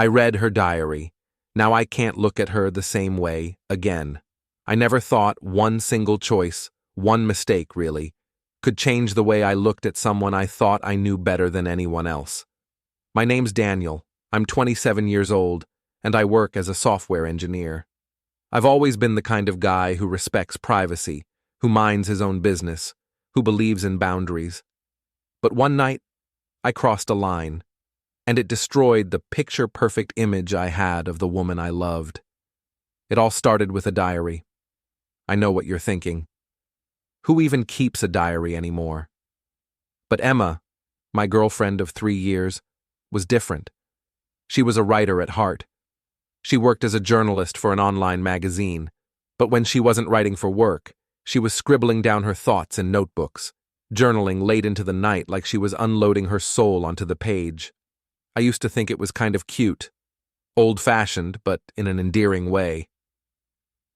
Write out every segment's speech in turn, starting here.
I read her diary. Now I can't look at her the same way again. I never thought one single choice, one mistake really, could change the way I looked at someone I thought I knew better than anyone else. My name's Daniel. I'm 27 years old, and I work as a software engineer. I've always been the kind of guy who respects privacy, who minds his own business, who believes in boundaries. But one night, I crossed a line, and it destroyed the picture-perfect image I had of the woman I loved. It all started with a diary. I know what you're thinking. Who even keeps a diary anymore? But Emma, my girlfriend of 3 years, was different. She was a writer at heart. She worked as a journalist for an online magazine, but when she wasn't writing for work, she was scribbling down her thoughts in notebooks, journaling late into the night like she was unloading her soul onto the page. I used to think it was kind of cute, old-fashioned, but in an endearing way.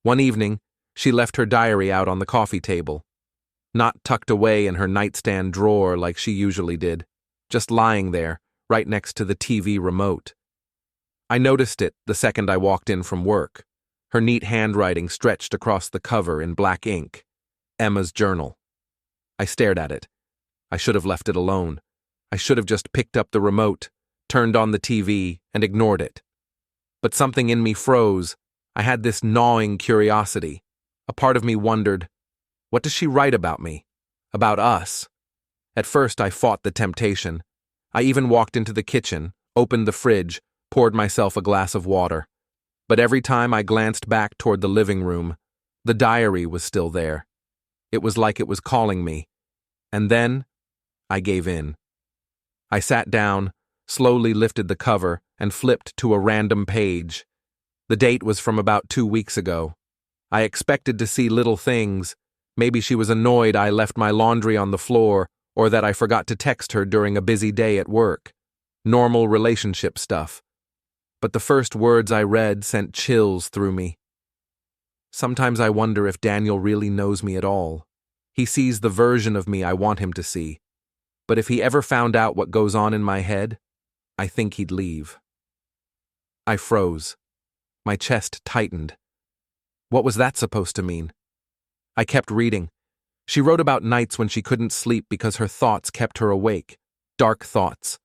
One evening, she left her diary out on the coffee table, not tucked away in her nightstand drawer like she usually did, just lying there, right next to the TV remote. I noticed it the second I walked in from work. Her neat handwriting stretched across the cover in black ink. Emma's journal. I stared at it. I should have left it alone. I should have just picked up the remote, turned on the TV, and ignored it. But something in me froze. I had this gnawing curiosity. A part of me wondered, what does she write about me? About us? At first I fought the temptation. I even walked into the kitchen, opened the fridge, poured myself a glass of water. But every time I glanced back toward the living room, the diary was still there. It was like it was calling me. And then, I gave in. I sat down, slowly lifted the cover, and flipped to a random page. The date was from about 2 weeks ago. I expected to see little things. Maybe she was annoyed I left my laundry on the floor, or that I forgot to text her during a busy day at work. Normal relationship stuff. But the first words I read sent chills through me. Sometimes I wonder if Daniel really knows me at all. He sees the version of me I want him to see. But if he ever found out what goes on in my head, I think he'd leave. I froze. My chest tightened. What was that supposed to mean? I kept reading. She wrote about nights when she couldn't sleep because her thoughts kept her awake. Dark thoughts.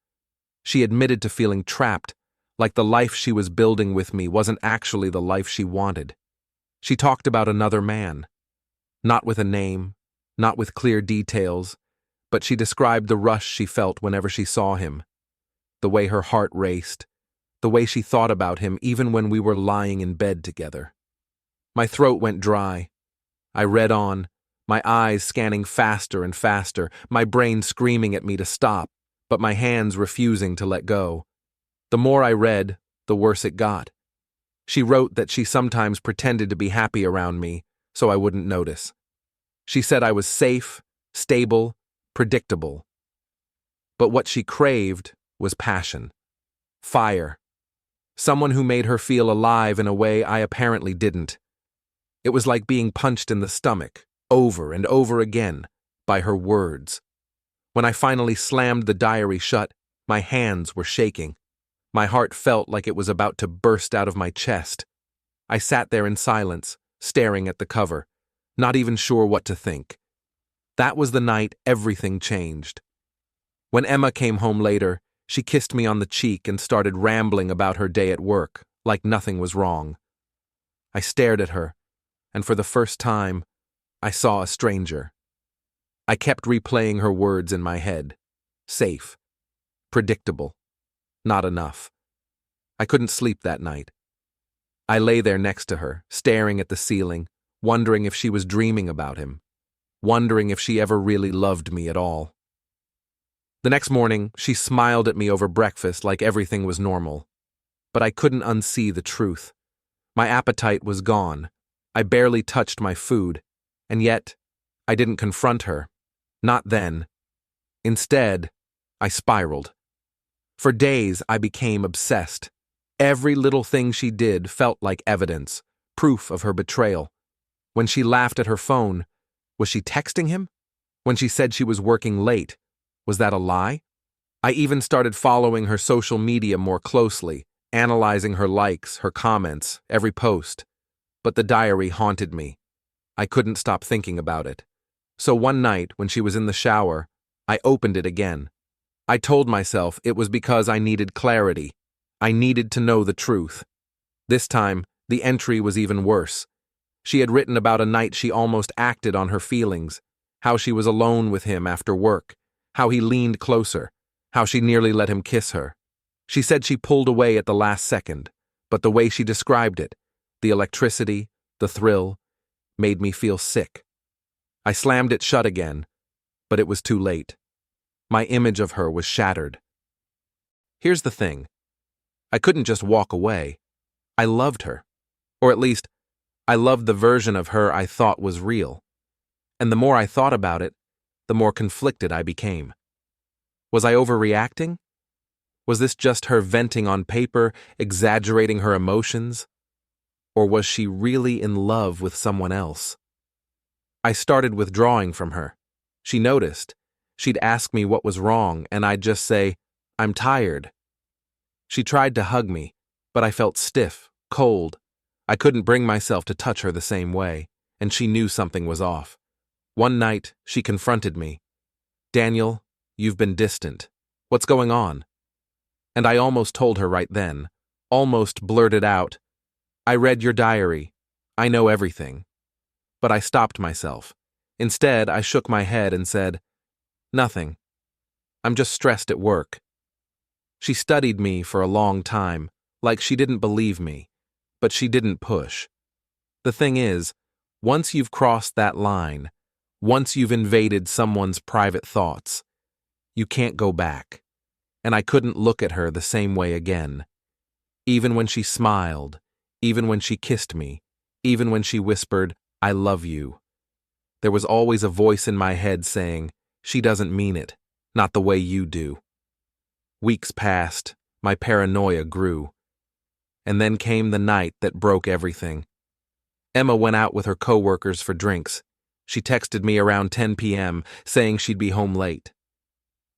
She admitted to feeling trapped, like the life she was building with me wasn't actually the life she wanted. She talked about another man. Not with a name, not with clear details, but she described the rush she felt whenever she saw him. The way her heart raced. The way she thought about him even when we were lying in bed together. My throat went dry. I read on, my eyes scanning faster and faster, my brain screaming at me to stop, but my hands refusing to let go. The more I read, the worse it got. She wrote that she sometimes pretended to be happy around me, so I wouldn't notice. She said I was safe, stable, predictable. But what she craved was passion. Fire. Someone who made her feel alive in a way I apparently didn't. It was like being punched in the stomach, over and over again, by her words. When I finally slammed the diary shut, my hands were shaking. My heart felt like it was about to burst out of my chest. I sat there in silence, staring at the cover, not even sure what to think. That was the night everything changed. When Emma came home later, she kissed me on the cheek and started rambling about her day at work, like nothing was wrong. I stared at her, and for the first time, I saw a stranger. I kept replaying her words in my head. Safe. Predictable. Not enough. I couldn't sleep that night. I lay there next to her, staring at the ceiling, wondering if she was dreaming about him, wondering if she ever really loved me at all. The next morning, she smiled at me over breakfast like everything was normal. But I couldn't unsee the truth. My appetite was gone. I barely touched my food, and yet, I didn't confront her. Not then. Instead, I spiraled. For days, I became obsessed. Every little thing she did felt like evidence, proof of her betrayal. When she laughed at her phone, was she texting him? When she said she was working late, was that a lie? I even started following her social media more closely, analyzing her likes, her comments, every post. But the diary haunted me. I couldn't stop thinking about it. So one night, when she was in the shower, I opened it again. I told myself it was because I needed clarity. I needed to know the truth. This time, the entry was even worse. She had written about a night she almost acted on her feelings, how she was alone with him after work, how he leaned closer, how she nearly let him kiss her. She said she pulled away at the last second, but the way she described it, the electricity, the thrill, made me feel sick. I slammed it shut again, but it was too late. My image of her was shattered. Here's the thing. I couldn't just walk away. I loved her. Or at least, I loved the version of her I thought was real. And the more I thought about it, the more conflicted I became. Was I overreacting? Was this just her venting on paper, exaggerating her emotions? Or was she really in love with someone else? I started withdrawing from her. She noticed. She'd ask me what was wrong, and I'd just say, "I'm tired." She tried to hug me, but I felt stiff, cold. I couldn't bring myself to touch her the same way, and she knew something was off. One night, she confronted me. "Daniel, you've been distant. What's going on?" And I almost told her right then, almost blurted out, "I read your diary. I know everything." But I stopped myself. Instead, I shook my head and said, "Nothing. I'm just stressed at work." She studied me for a long time, like she didn't believe me, but she didn't push. The thing is, once you've crossed that line, once you've invaded someone's private thoughts, you can't go back. And I couldn't look at her the same way again. Even when she smiled, even when she kissed me, even when she whispered, "I love you," there was always a voice in my head saying, "She doesn't mean it, not the way you do." Weeks passed, my paranoia grew. And then came the night that broke everything. Emma went out with her coworkers for drinks. She texted me around 10 p.m., saying she'd be home late.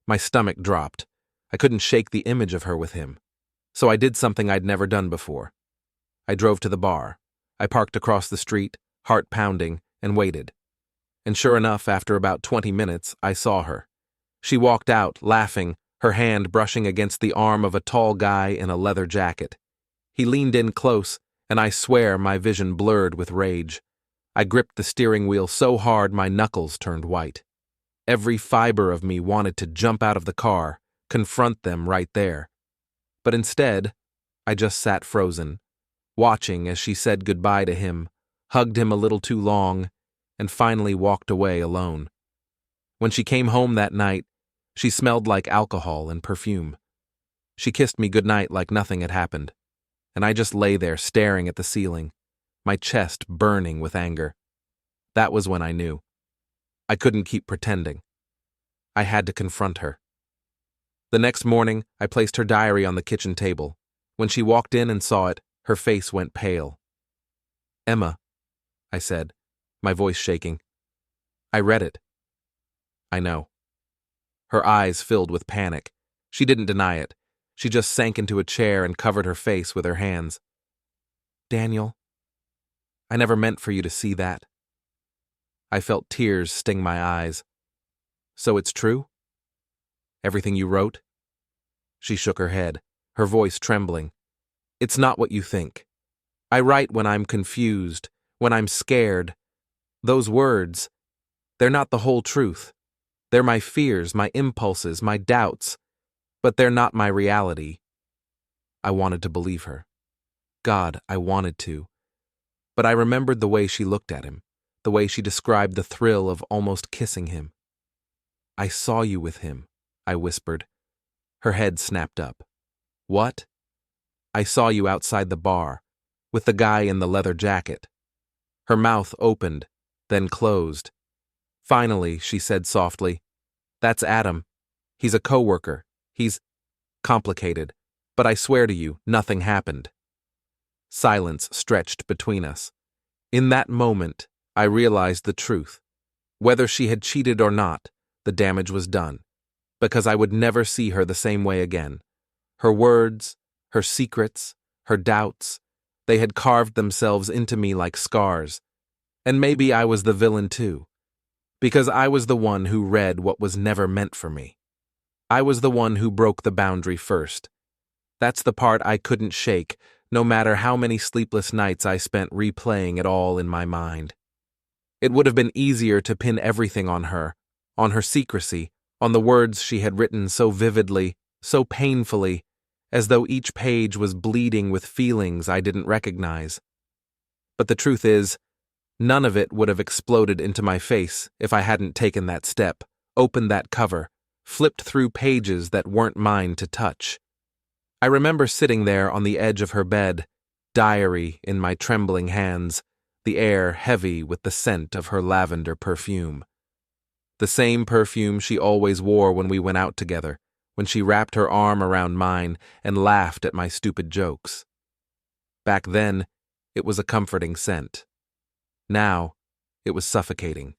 My stomach dropped. I couldn't shake the image of her with him. So I did something I'd never done before. I drove to the bar. I parked across the street, heart pounding, and waited. And sure enough, after about 20 minutes, I saw her. She walked out, laughing, her hand brushing against the arm of a tall guy in a leather jacket. He leaned in close, and I swear my vision blurred with rage. I gripped the steering wheel so hard my knuckles turned white. Every fiber of me wanted to jump out of the car, confront them right there. But instead, I just sat frozen, watching as she said goodbye to him, hugged him a little too long, and finally walked away alone. When she came home that night, she smelled like alcohol and perfume. She kissed me goodnight like nothing had happened, and I just lay there staring at the ceiling, my chest burning with anger. That was when I knew. I couldn't keep pretending. I had to confront her. The next morning, I placed her diary on the kitchen table. When she walked in and saw it, her face went pale. "Emma," I said, my voice shaking. "I read it." "I know." Her eyes filled with panic. She didn't deny it. She just sank into a chair and covered her face with her hands. "Daniel, I never meant for you to see that." I felt tears sting my eyes. "So it's true? Everything you wrote?" She shook her head, her voice trembling. "It's not what you think. I write when I'm confused, when I'm scared. Those words, they're not the whole truth. They're my fears, my impulses, my doubts, but they're not my reality." I wanted to believe her. God, I wanted to. But I remembered the way she looked at him, the way she described the thrill of almost kissing him. "I saw you with him," I whispered. Her head snapped up. "What?" "I saw you outside the bar, with the guy in the leather jacket." Her mouth opened, then closed. Finally, she said softly, "That's Adam. He's a coworker. He's complicated, but I swear to you, nothing happened." Silence stretched between us. In that moment, I realized the truth. Whether she had cheated or not, the damage was done, because I would never see her the same way again. Her words, her secrets, her doubts. They had carved themselves into me like scars. And maybe I was the villain too, because I was the one who read what was never meant for me. I was the one who broke the boundary first. That's the part I couldn't shake, no matter how many sleepless nights I spent replaying it all in my mind. It would have been easier to pin everything on her secrecy, on the words she had written so vividly, so painfully, as though each page was bleeding with feelings I didn't recognize. But the truth is, none of it would have exploded into my face if I hadn't taken that step, opened that cover, flipped through pages that weren't mine to touch. I remember sitting there on the edge of her bed, diary in my trembling hands, the air heavy with the scent of her lavender perfume. The same perfume she always wore when we went out together, when she wrapped her arm around mine and laughed at my stupid jokes. Back then, it was a comforting scent. Now, it was suffocating.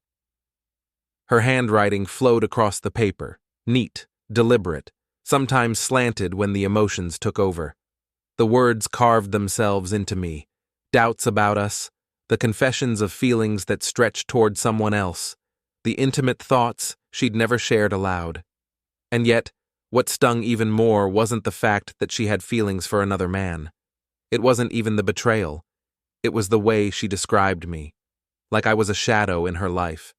Her handwriting flowed across the paper, neat, deliberate, sometimes slanted when the emotions took over. The words carved themselves into me, doubts about us, the confessions of feelings that stretched toward someone else, the intimate thoughts she'd never shared aloud. And yet, what stung even more wasn't the fact that she had feelings for another man. It wasn't even the betrayal. It was the way she described me, like I was a shadow in her life.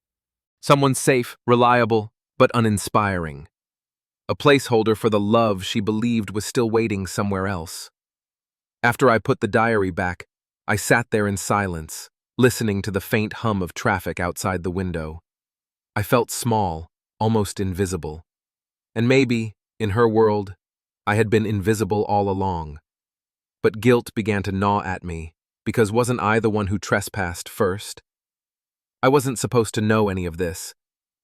Someone safe, reliable, but uninspiring. A placeholder for the love she believed was still waiting somewhere else. After I put the diary back, I sat there in silence, listening to the faint hum of traffic outside the window. I felt small, almost invisible. And maybe, in her world, I had been invisible all along. But guilt began to gnaw at me, because wasn't I the one who trespassed first? I wasn't supposed to know any of this.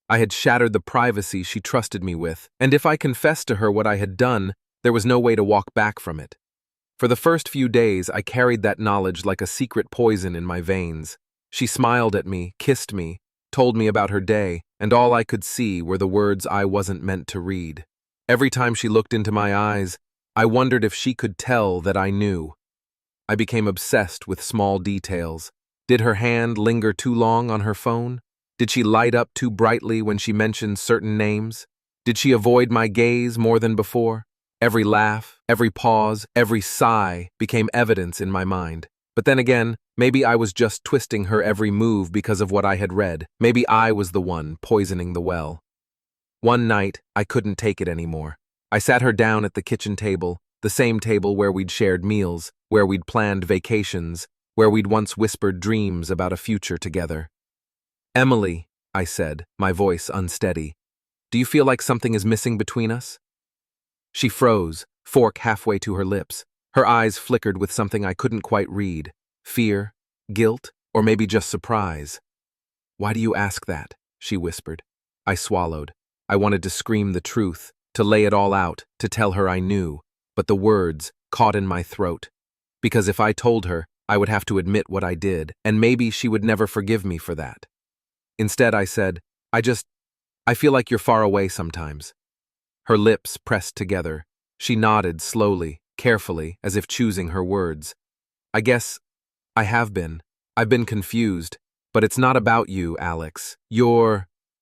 I had shattered the privacy she trusted me with, and if I confessed to her what I had done, there was no way to walk back from it. For the first few days, I carried that knowledge like a secret poison in my veins. She smiled at me, kissed me, told me about her day, and all I could see were the words I wasn't meant to read. Every time she looked into my eyes, I wondered if she could tell that I knew. I became obsessed with small details. Did her hand linger too long on her phone? Did she light up too brightly when she mentioned certain names? Did she avoid my gaze more than before? Every laugh, every pause, every sigh became evidence in my mind. But then again, maybe I was just twisting her every move because of what I had read. Maybe I was the one poisoning the well. One night, I couldn't take it anymore. I sat her down at the kitchen table, the same table where we'd shared meals, where we'd planned vacations, where we'd once whispered dreams about a future together. "Emily," I said, my voice unsteady, "do you feel like something is missing between us?" She froze, fork halfway to her lips. Her eyes flickered with something I couldn't quite read. Fear, guilt, or maybe just surprise. "Why do you ask that?" she whispered. I swallowed. I wanted to scream the truth, to lay it all out, to tell her I knew, but the words caught in my throat. Because if I told her, I would have to admit what I did, and maybe she would never forgive me for that. Instead, I said, I feel like you're far away sometimes." Her lips pressed together. She nodded slowly, carefully, as if choosing her words. "I guess I have been. I've been confused. But it's not about you, Alex.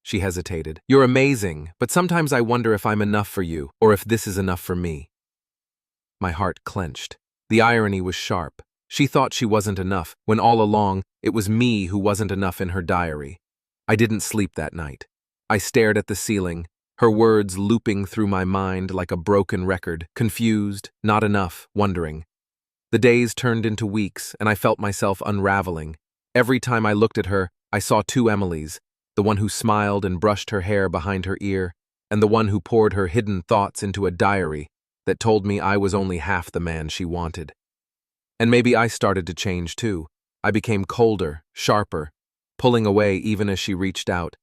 She hesitated. "You're amazing, but sometimes I wonder if I'm enough for you, or if this is enough for me." My heart clenched. The irony was sharp. She thought she wasn't enough, when all along, it was me who wasn't enough in her diary. I didn't sleep that night. I stared at the ceiling, her words looping through my mind like a broken record, confused, not enough, wondering. The days turned into weeks, and I felt myself unraveling. Every time I looked at her, I saw two Emilys, the one who smiled and brushed her hair behind her ear, and the one who poured her hidden thoughts into a diary that told me I was only half the man she wanted. And maybe I started to change too. I became colder, sharper, pulling away even as she reached out.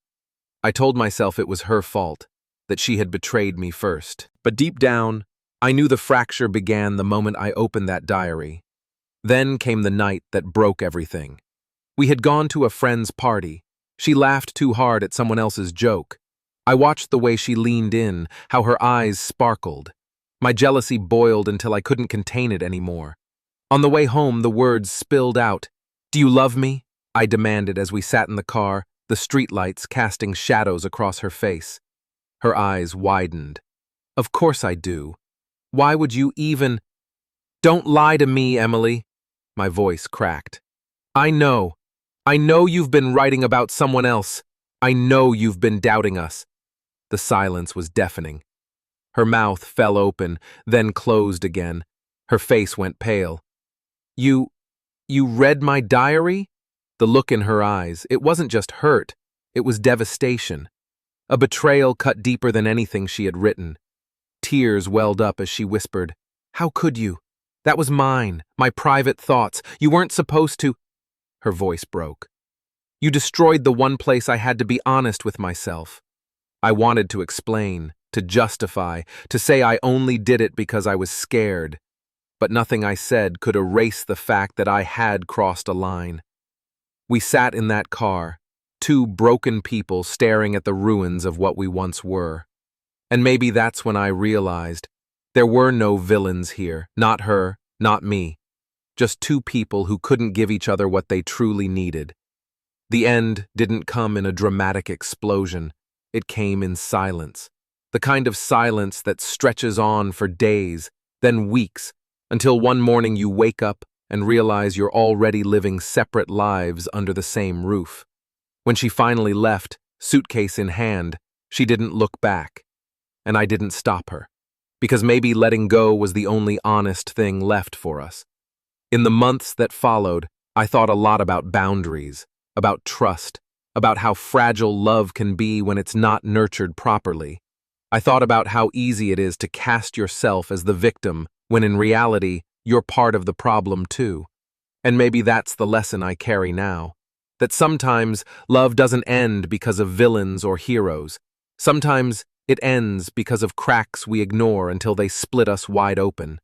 I told myself it was her fault, that she had betrayed me first. But deep down, I knew the fracture began the moment I opened that diary. Then came the night that broke everything. We had gone to a friend's party. She laughed too hard at someone else's joke. I watched the way she leaned in, how her eyes sparkled. My jealousy boiled until I couldn't contain it anymore. On the way home, the words spilled out. "Do you love me?" I demanded as we sat in the car, the streetlights casting shadows across her face. Her eyes widened. "Of course I do. Why would you even—" "Don't lie to me, Emily." My voice cracked. I know you've been writing about someone else. I know you've been doubting us." The silence was deafening. Her mouth fell open, then closed again. Her face went pale. You read my diary?" The look in her eyes, it wasn't just hurt, it was devastation. A betrayal cut deeper than anything she had written. Tears welled up as she whispered, "How could you? That was mine, my private thoughts. You weren't supposed to—" Her voice broke. "You destroyed the one place I had to be honest with myself." I wanted to explain, to justify, to say I only did it because I was scared. But nothing I said could erase the fact that I had crossed a line. We sat in that car, two broken people staring at the ruins of what we once were. And maybe that's when I realized there were no villains here, not her, not me. Just two people who couldn't give each other what they truly needed. The end didn't come in a dramatic explosion. It came in silence. The kind of silence that stretches on for days, then weeks, until one morning you wake up and realize you're already living separate lives under the same roof. When she finally left, suitcase in hand, she didn't look back. And I didn't stop her. Because maybe letting go was the only honest thing left for us. In the months that followed, I thought a lot about boundaries, about trust, about how fragile love can be when it's not nurtured properly. I thought about how easy it is to cast yourself as the victim when in reality, you're part of the problem too. And maybe that's the lesson I carry now. That sometimes love doesn't end because of villains or heroes. Sometimes it ends because of cracks we ignore until they split us wide open.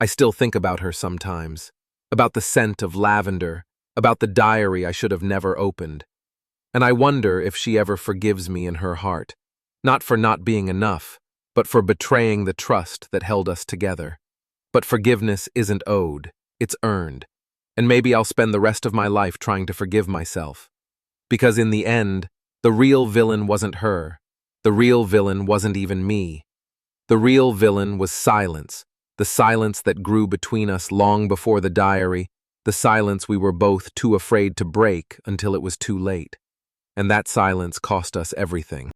I still think about her sometimes, about the scent of lavender, about the diary I should have never opened. And I wonder if she ever forgives me in her heart, not for not being enough, but for betraying the trust that held us together. But forgiveness isn't owed, it's earned. And maybe I'll spend the rest of my life trying to forgive myself. Because in the end, the real villain wasn't her. The real villain wasn't even me. The real villain was silence, the silence that grew between us long before the diary, the silence we were both too afraid to break until it was too late. And that silence cost us everything.